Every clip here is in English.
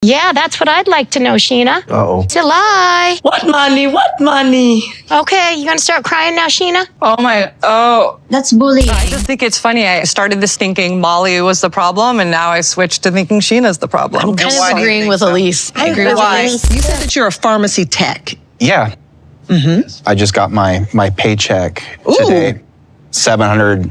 Yeah, that's what I'd like to know, Sheena. Uh-oh. It's a lie. What money? What money? Okay, you gonna start crying now, Sheena? Oh. That's bullying. I just think it's funny. I started this thinking Molly was the problem, and now I switched to thinking Sheena's the problem. I'm kind of agreeing with Elise. I agree with Elise. You said that you're a pharmacy tech. Yeah. I just got my paycheck today. $781.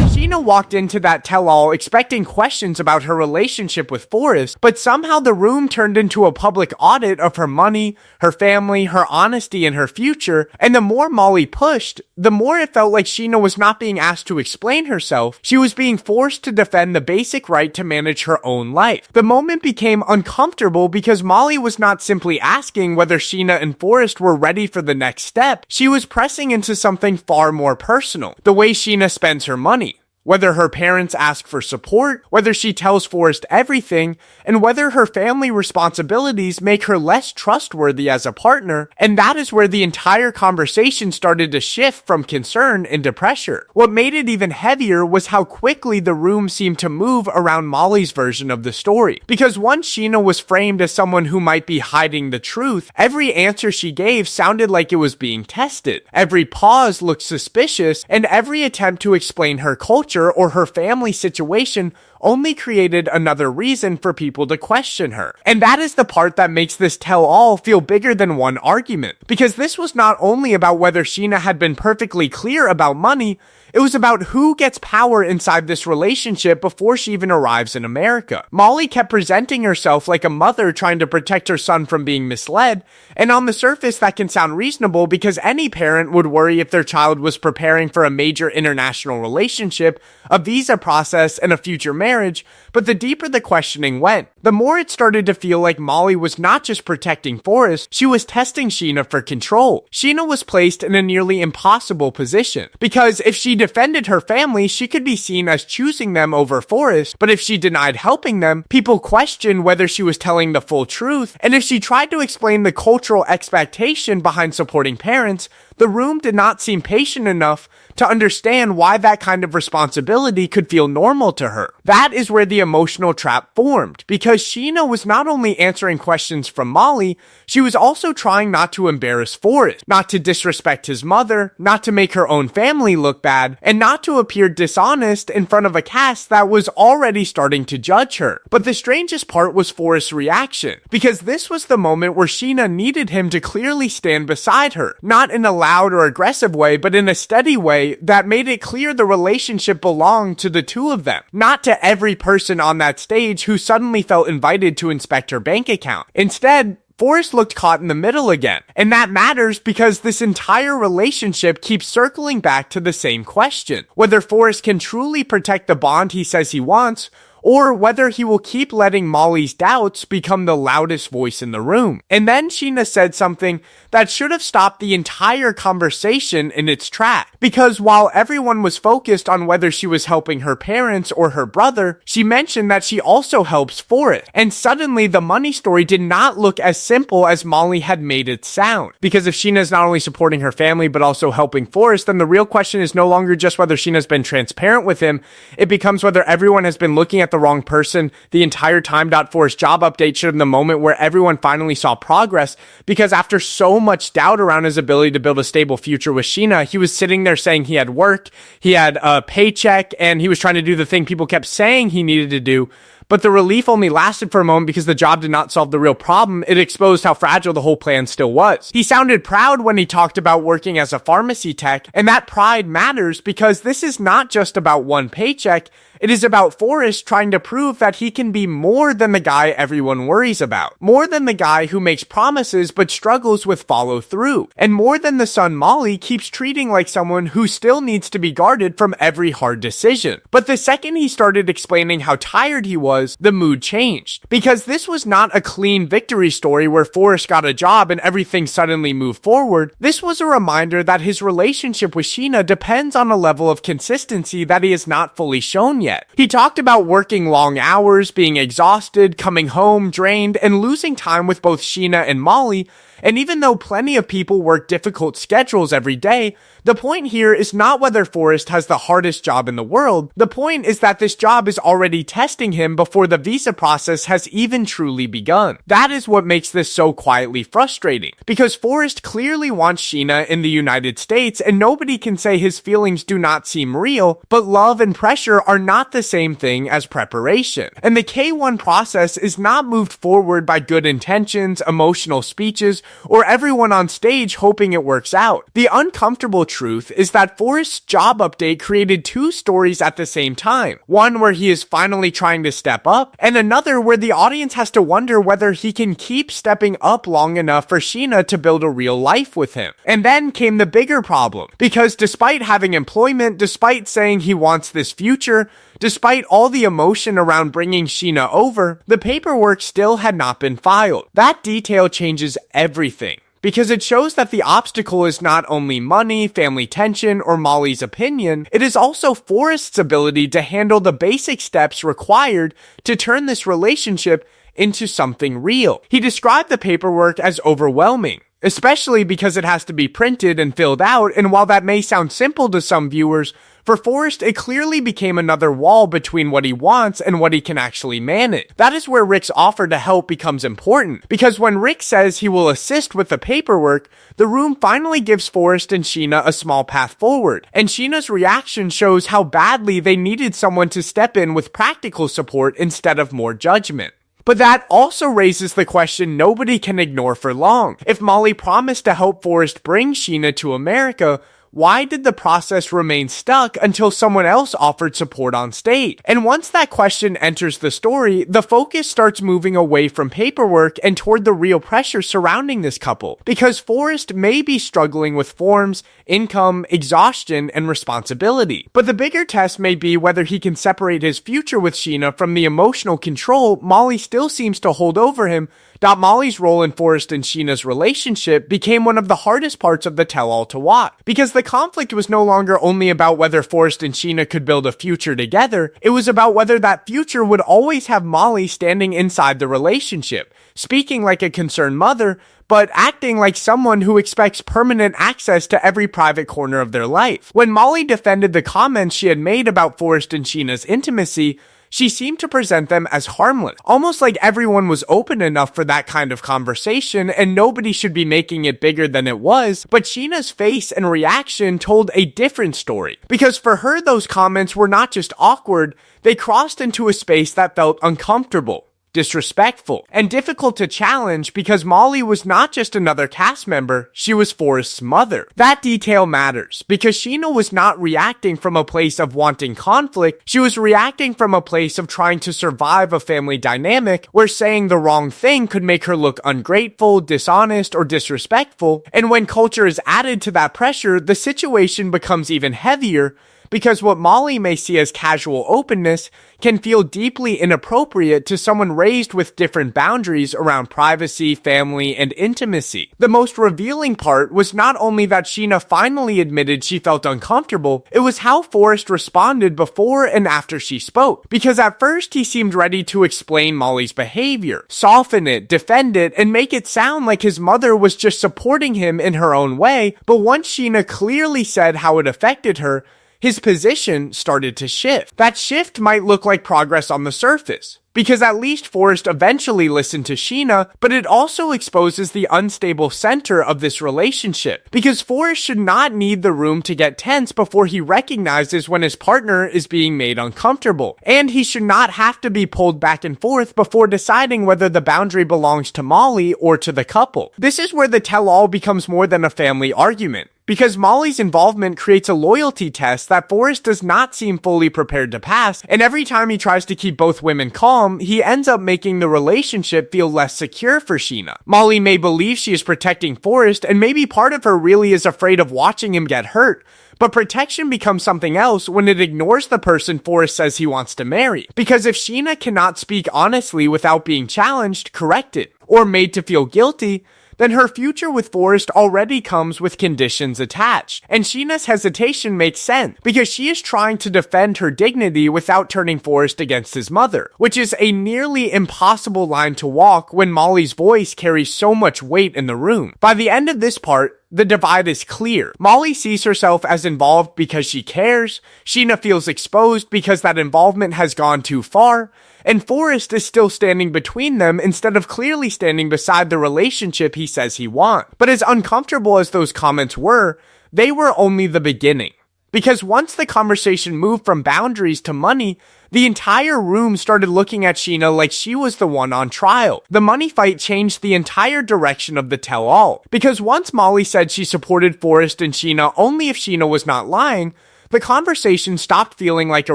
Sheena walked into that tell-all expecting questions about her relationship with Forrest, but somehow the room turned into a public audit of her money, her family, her honesty, and her future, and the more Molly pushed, the more it felt like Sheena was not being asked to explain herself. She was being forced to defend the basic right to manage her own life. The moment became uncomfortable because Molly was not simply asking whether Sheena and Forrest were ready for the next step. She was pressing into something far more personal, the way Sheena spends her money. Whether her parents ask for support, whether she tells Forrest everything, and whether her family responsibilities make her less trustworthy as a partner, and that is where the entire conversation started to shift from concern into pressure. What made it even heavier was how quickly the room seemed to move around Molly's version of the story. Because once Sheena was framed as someone who might be hiding the truth, every answer she gave sounded like it was being tested. Every pause looked suspicious, and every attempt to explain her culture or her family situation only created another reason for people to question her. And that is the part that makes this tell-all feel bigger than one argument. Because this was not only about whether Sheena had been perfectly clear about money, it was about who gets power inside this relationship before she even arrives in America. Molly kept presenting herself like a mother trying to protect her son from being misled, and on the surface that can sound reasonable because any parent would worry if their child was preparing for a major international relationship, a visa process, and a future marriage, but the deeper the questioning went, the more it started to feel like Molly was not just protecting Forrest, she was testing Sheena for control. Sheena was placed in a nearly impossible position, because if she defended her family, she could be seen as choosing them over Forrest, but if she denied helping them, people questioned whether she was telling the full truth, and if she tried to explain the cultural expectation behind supporting parents, the room did not seem patient enough to understand why that kind of responsibility could feel normal to her. That is where the emotional trap formed, because Sheena was not only answering questions from Molly, she was also trying not to embarrass Forrest, not to disrespect his mother, not to make her own family look bad, and not to appear dishonest in front of a cast that was already starting to judge her. But the strangest part was Forrest's reaction, because this was the moment where Sheena needed him to clearly stand beside her, not in a loud or aggressive way, but in a steady way that made it clear the relationship belonged to the two of them, not to every person on that stage who suddenly felt invited to inspect her bank account. Instead, Forrest looked caught in the middle again, and that matters because this entire relationship keeps circling back to the same question, whether Forrest can truly protect the bond he says he wants, or whether he will keep letting Molly's doubts become the loudest voice in the room. And then Sheena said something that should have stopped the entire conversation in its track, because while everyone was focused on whether she was helping her parents or her brother, she mentioned that she also helps Forrest, and suddenly the money story did not look as simple as Molly had made it sound. Because if Sheena is not only supporting her family but also helping Forrest, then the real question is no longer just whether Sheena's been transparent with him, it becomes whether everyone has been looking at the wrong person the entire time. Forrest's job update showed him the moment where everyone finally saw progress, because after so much doubt around his ability to build a stable future with Sheena, he was sitting there saying he had work, he had a paycheck, and he was trying to do the thing people kept saying he needed to do. But the relief only lasted for a moment because the job did not solve the real problem. It exposed how fragile the whole plan still was. He sounded proud when he talked about working as a pharmacy tech, and that pride matters because this is not just about one paycheck. It is about Forrest trying to prove that he can be more than the guy everyone worries about, more than the guy who makes promises but struggles with follow through, and more than the son Molly keeps treating like someone who still needs to be guarded from every hard decision. But the second he started explaining how tired he was, the mood changed, because this was not a clean victory story where Forrest got a job and everything suddenly moved forward. This was a reminder that his relationship with Sheena depends on a level of consistency that he has not fully shown yet. He talked about working long hours, being exhausted, coming home drained, and losing time with both Sheena and Molly. And even though plenty of people work difficult schedules every day, The point here is not whether Forrest has the hardest job in the world. The point is that this job is already testing him before the visa process has even truly begun. That is what makes this so quietly frustrating, because Forrest clearly wants Sheena in the United States, and nobody can say his feelings do not seem real, but love and pressure are not the same thing as preparation. And the K1 process is not moved forward by good intentions, emotional speeches, or everyone on stage hoping it works out. The uncomfortable truth is that Forrest's job update created two stories at the same time. One where he is finally trying to step up, and another where the audience has to wonder whether he can keep stepping up long enough for Sheena to build a real life with him. And then came the bigger problem, because despite having employment, despite saying he wants this future, despite all the emotion around bringing Sheena over, the paperwork still had not been filed. That detail changes everything, because it shows that the obstacle is not only money, family tension, or Molly's opinion, it is also Forrest's ability to handle the basic steps required to turn this relationship into something real. He described the paperwork as overwhelming, especially because it has to be printed and filled out, and while that may sound simple to some viewers, for Forrest, it clearly became another wall between what he wants and what he can actually manage. That is where Rick's offer to help becomes important, because when Rick says he will assist with the paperwork, the room finally gives Forrest and Sheena a small path forward, and Sheena's reaction shows how badly they needed someone to step in with practical support instead of more judgment. But that also raises the question nobody can ignore for long. If Molly promised to help Forrest bring Sheena to America, why did the process remain stuck until someone else offered support on stage? And once that question enters the story, the focus starts moving away from paperwork and toward the real pressure surrounding this couple. Because Forrest may be struggling with forms, income, exhaustion, and responsibility. But the bigger test may be whether he can separate his future with Sheena from the emotional control Molly still seems to hold over him. Molly's role in Forrest and Sheena's relationship became one of the hardest parts of the tell-all to watch, because the conflict was no longer only about whether Forrest and Sheena could build a future together, it was about whether that future would always have Molly standing inside the relationship, speaking like a concerned mother, but acting like someone who expects permanent access to every private corner of their life. When Molly defended the comments she had made about Forrest and Sheena's intimacy, she seemed to present them as harmless, almost like everyone was open enough for that kind of conversation and nobody should be making it bigger than it was. But Sheena's face and reaction told a different story, because for her those comments were not just awkward, they crossed into a space that felt uncomfortable, disrespectful, and difficult to challenge, because Molly was not just another cast member, she was Forrest's mother. That detail matters, because Sheena was not reacting from a place of wanting conflict, she was reacting from a place of trying to survive a family dynamic where saying the wrong thing could make her look ungrateful, dishonest, or disrespectful, and when culture is added to that pressure, the situation becomes even heavier, because what Molly may see as casual openness can feel deeply inappropriate to someone raised with different boundaries around privacy, family, and intimacy. The most revealing part was not only that Sheena finally admitted she felt uncomfortable, it was how Forrest responded before and after she spoke. Because at first he seemed ready to explain Molly's behavior, soften it, defend it, and make it sound like his mother was just supporting him in her own way, but once Sheena clearly said how it affected her, his position started to shift. That shift might look like progress on the surface, because at least Forrest eventually listened to Sheena, but it also exposes the unstable center of this relationship, because Forrest should not need the room to get tense before he recognizes when his partner is being made uncomfortable, and he should not have to be pulled back and forth before deciding whether the boundary belongs to Molly or to the couple. This is where the tell-all becomes more than a family argument, because Molly's involvement creates a loyalty test that Forrest does not seem fully prepared to pass, and every time he tries to keep both women calm, he ends up making the relationship feel less secure for Sheena. Molly may believe she is protecting Forrest, and maybe part of her really is afraid of watching him get hurt, but protection becomes something else when it ignores the person Forrest says he wants to marry. Because if Sheena cannot speak honestly without being challenged, corrected, or made to feel guilty, then her future with Forrest already comes with conditions attached. And Sheena's hesitation makes sense, because she is trying to defend her dignity without turning Forrest against his mother, which is a nearly impossible line to walk when Molly's voice carries so much weight in the room. By the end of this part, the divide is clear. Molly sees herself as involved because she cares, Sheena feels exposed because that involvement has gone too far, and Forrest is still standing between them instead of clearly standing beside the relationship he says he wants. But as uncomfortable as those comments were, they were only the beginning. Because once the conversation moved from boundaries to money, the entire room started looking at Sheena like she was the one on trial. The money fight changed the entire direction of the tell-all. Because once Molly said she supported Forrest and Sheena only if Sheena was not lying, the conversation stopped feeling like a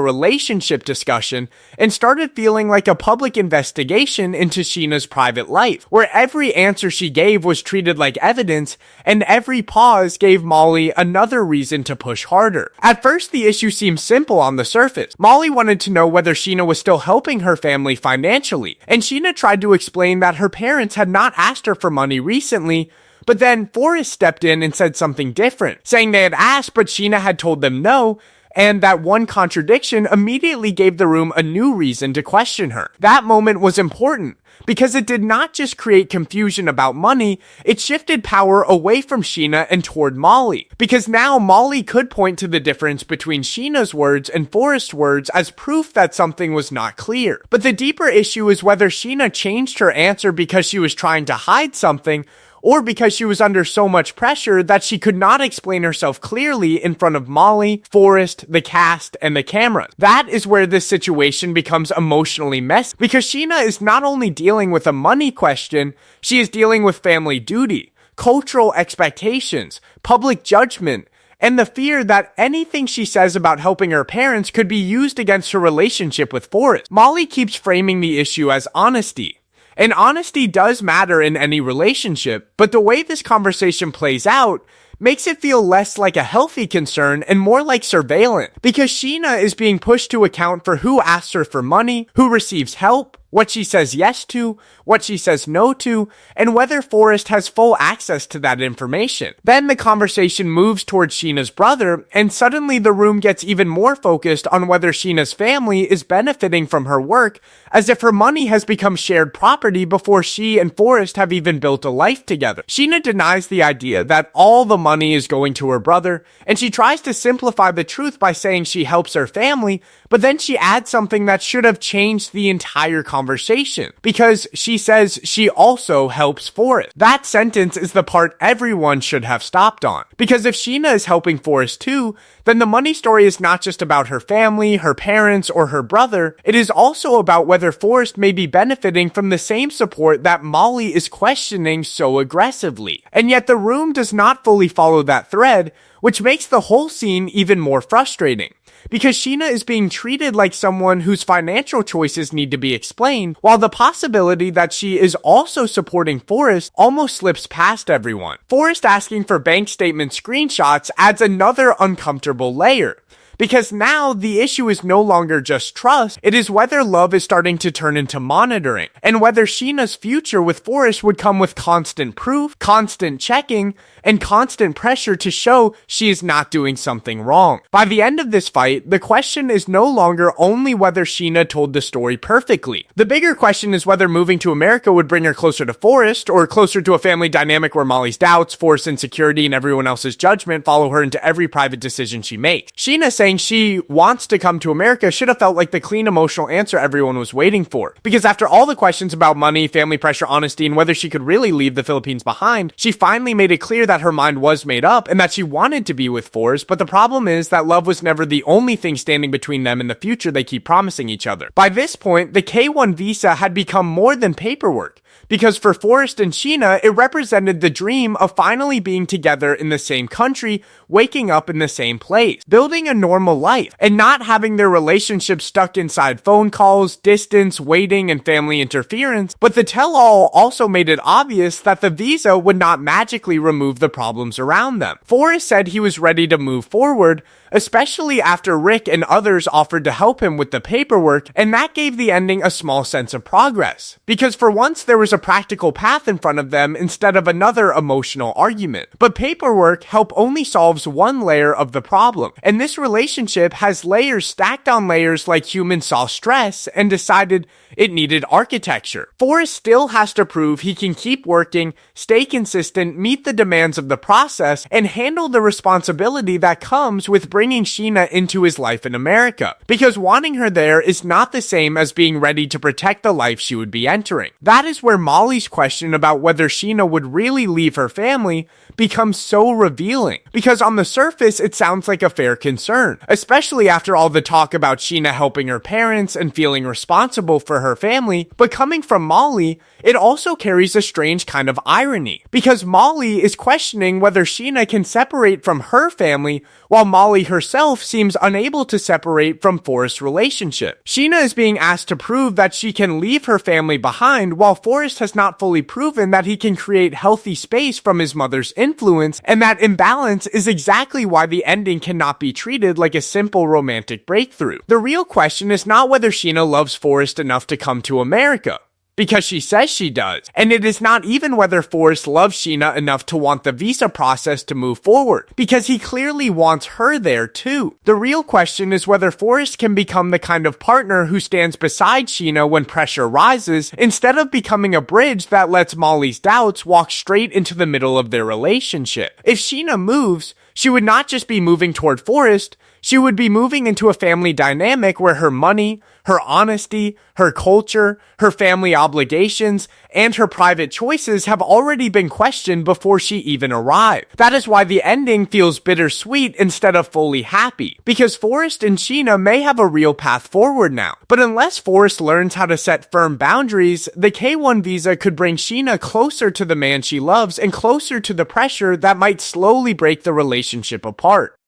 relationship discussion and started feeling like a public investigation into Sheena's private life, where every answer she gave was treated like evidence, and every pause gave Molly another reason to push harder. At first, the issue seemed simple on the surface. Molly wanted to know whether Sheena was still helping her family financially, and Sheena tried to explain that her parents had not asked her for money recently. But then Forrest stepped in and said something different, saying they had asked but Sheena had told them no, and that one contradiction immediately gave the room a new reason to question her. That moment was important, because it did not just create confusion about money, it shifted power away from Sheena and toward Molly. Because now Molly could point to the difference between Sheena's words and Forrest's words as proof that something was not clear. But the deeper issue is whether Sheena changed her answer because she was trying to hide something, or because she was under so much pressure that she could not explain herself clearly in front of Molly, Forrest, the cast, and the cameras. That is where this situation becomes emotionally messy, because Sheena is not only dealing with a money question, she is dealing with family duty, cultural expectations, public judgment, and the fear that anything she says about helping her parents could be used against her relationship with Forrest. Molly keeps framing the issue as honesty. And honesty does matter in any relationship, but the way this conversation plays out makes it feel less like a healthy concern and more like surveillance, because Sheena is being pushed to account for who asks her for money, who receives help, what she says yes to, what she says no to, and whether Forrest has full access to that information. Then the conversation moves towards Sheena's brother, and suddenly the room gets even more focused on whether Sheena's family is benefiting from her work, as if her money has become shared property before she and Forrest have even built a life together. Sheena denies the idea that all the money is going to her brother, and she tries to simplify the truth by saying she helps her family, but then she adds something that should have changed the entire conversation, because she says she also helps Forrest. That sentence is the part everyone should have stopped on, because if Sheena is helping Forrest too, then the money story is not just about her family, her parents, or her brother. It is also about whether Forrest may be benefiting from the same support that Molly is questioning so aggressively. And yet the room does not fully follow that thread, which makes the whole scene even more frustrating. Because Sheena is being treated like someone whose financial choices need to be explained, while the possibility that she is also supporting Forrest almost slips past everyone. Forrest asking for bank statement screenshots adds another uncomfortable layer. Because now the issue is no longer just trust, it is whether love is starting to turn into monitoring, and whether Sheena's future with Forrest would come with constant proof, constant checking, and constant pressure to show she is not doing something wrong. By the end of this fight, the question is no longer only whether Sheena told the story perfectly. The bigger question is whether moving to America would bring her closer to Forrest, or closer to a family dynamic where Molly's doubts, Forrest's insecurity, and everyone else's judgment follow her into every private decision she makes. Sheena saying she wants to come to America should have felt like the clean emotional answer everyone was waiting for. Because after all the questions about money, family pressure, honesty, and whether she could really leave the Philippines behind, she finally made it clear that her mind was made up and that she wanted to be with Forrest, but the problem is that love was never the only thing standing between them and the future they keep promising each other. By this point, the K-1 visa had become more than paperwork. Because for Forrest and Sheena, it represented the dream of finally being together in the same country, waking up in the same place, building a normal life, and not having their relationship stuck inside phone calls, distance, waiting, and family interference. But the tell-all also made it obvious that the visa would not magically remove the problems around them. Forrest said he was ready to move forward, especially after Rick and others offered to help him with the paperwork, and that gave the ending a small sense of progress. Because for once there was was a practical path in front of them instead of another emotional argument. But paperwork help only solves one layer of the problem, and this relationship has layers stacked on layers like humans saw stress and decided it needed architecture. Forrest still has to prove he can keep working, stay consistent, meet the demands of the process, and handle the responsibility that comes with bringing Sheena into his life in America. Because wanting her there is not the same as being ready to protect the life she would be entering. That is where Molly's question about whether Sheena would really leave her family becomes so revealing. Because on the surface, it sounds like a fair concern, especially after all the talk about Sheena helping her parents and feeling responsible for her family. But coming from Molly, it also carries a strange kind of irony, because Molly is questioning whether Sheena can separate from her family, while Molly herself seems unable to separate from Forrest's relationship. Sheena is being asked to prove that she can leave her family behind, while Forrest has not fully proven that he can create healthy space from his mother's influence, and that imbalance is exactly why the ending cannot be treated like a simple romantic breakthrough. The real question is not whether Sheena loves Forrest enough to come to America, because she says she does. And it is not even whether Forrest loves Sheena enough to want the visa process to move forward, because he clearly wants her there too. The real question is whether Forrest can become the kind of partner who stands beside Sheena when pressure rises, instead of becoming a bridge that lets Molly's doubts walk straight into the middle of their relationship. If Sheena moves, she would not just be moving toward Forrest, she would be moving into a family dynamic where her money, her honesty, her culture, her family obligations, and her private choices have already been questioned before she even arrived. That is why the ending feels bittersweet instead of fully happy, because Forrest and Sheena may have a real path forward now. But unless Forrest learns how to set firm boundaries, the K-1 visa could bring Sheena closer to the man she loves and closer to the pressure that might slowly break the relationship apart.